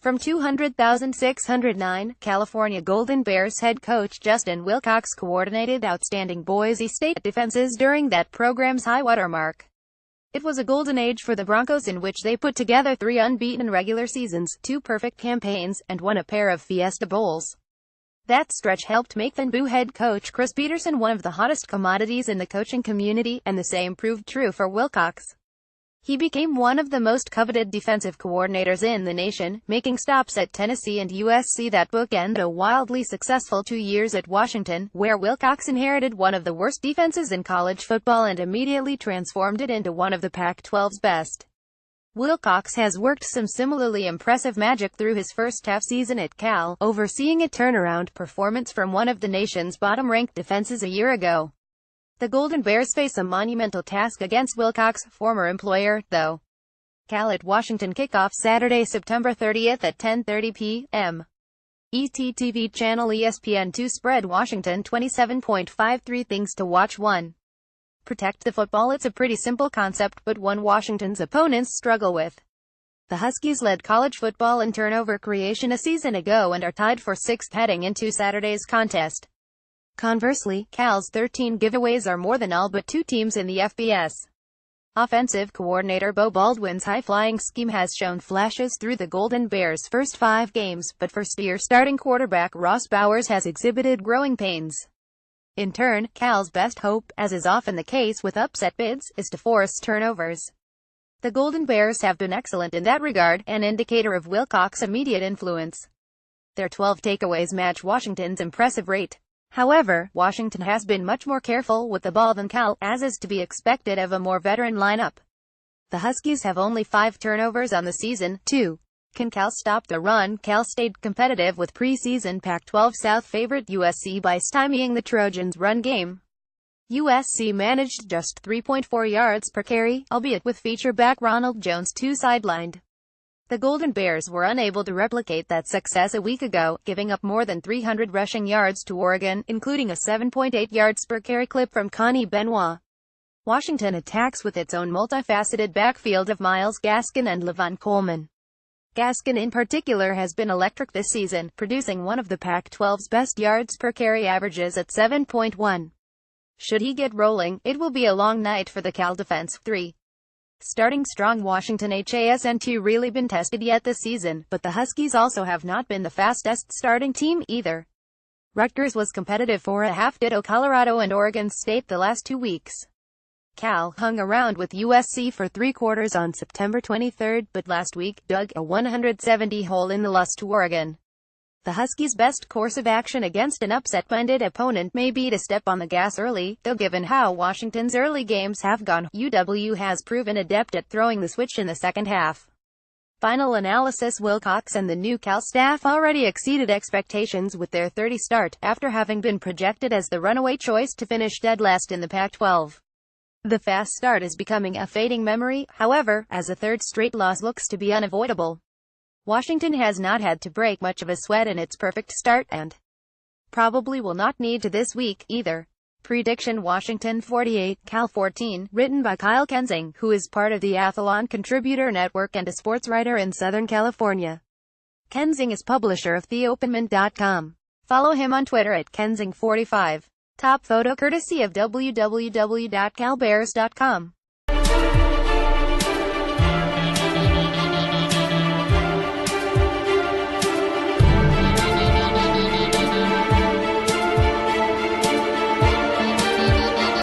From 200,609, California Golden Bears head coach Justin Wilcox coordinated outstanding Boise State defenses during that program's high-water mark. It was a golden age for the Broncos in which they put together 3 unbeaten regular seasons, 2 perfect campaigns, and won a pair of Fiesta Bowls. That stretch helped make then-Boo head coach Chris Peterson one of the hottest commodities in the coaching community, and the same proved true for Wilcox. He became one of the most coveted defensive coordinators in the nation, making stops at Tennessee and USC that bookend a wildly successful 2 years at Washington, where Wilcox inherited one of the worst defenses in college football and immediately transformed it into one of the Pac-12's best. Wilcox has worked some similarly impressive magic through his first half season at Cal, overseeing a turnaround performance from one of the nation's bottom-ranked defenses a year ago. The Golden Bears face a monumental task against Wilcox's former employer, though. Cal at Washington kickoff Saturday, September 30th at 10:30 p.m. ET TV channel ESPN2 spread Washington 27.53 things to watch. 1. Protect the football. It's a pretty simple concept, but one Washington's opponents struggle with. The Huskies led college football in turnover creation a season ago and are tied for 6th heading into Saturday's contest. Conversely, Cal's 13 giveaways are more than all but 2 teams in the FBS. Offensive coordinator Beau Baldwin's high-flying scheme has shown flashes through the Golden Bears' first 5 games, but first-year starting quarterback Ross Bowers has exhibited growing pains. In turn, Cal's best hope, as is often the case with upset bids, is to force turnovers. The Golden Bears have been excellent in that regard, an indicator of Wilcox's immediate influence. Their 12 takeaways match Washington's impressive rate. However, Washington has been much more careful with the ball than Cal, as is to be expected of a more veteran lineup. The Huskies have only 5 turnovers on the season. 2. Can Cal stop the run? Cal stayed competitive with preseason Pac-12 South favorite USC by stymieing the Trojans' run game. USC managed just 3.4 yards per carry, albeit with feature back Ronald Jones too sidelined. The Golden Bears were unable to replicate that success a week ago, giving up more than 300 rushing yards to Oregon, including a 7.8 yards per carry clip from Connie Benoit. Washington attacks with its own multifaceted backfield of Myles Gaskin and Levon Coleman. Gaskin in particular has been electric this season, producing one of the Pac-12's best yards per carry averages at 7.1. Should he get rolling, it will be a long night for the Cal defense. 3. Starting strong. Washington hasn't really been tested yet this season, but the Huskies also have not been the fastest starting team either. Rutgers was competitive for a half, ditto Colorado and Oregon State the last 2 weeks. Cal hung around with USC for 3 quarters on September 23, but last week dug a 170 hole in the loss to Oregon. The Huskies' best course of action against an upset-minded opponent may be to step on the gas early, though given how Washington's early games have gone, UW has proven adept at throwing the switch in the second half. Final analysis. Wilcox and the new Cal staff already exceeded expectations with their 30 start, after having been projected as the runaway choice to finish dead last in the Pac-12. The fast start is becoming a fading memory, however, as a 3rd straight loss looks to be unavoidable. Washington has not had to break much of a sweat in its perfect start, and probably will not need to this week, either. Prediction: Washington 48, Cal 14, written by Kyle Kensing, who is part of the Athlon Contributor Network and a sports writer in Southern California. Kensing is publisher of theopenman.com. Follow him on Twitter at Kensing45. Top photo courtesy of www.calbears.com.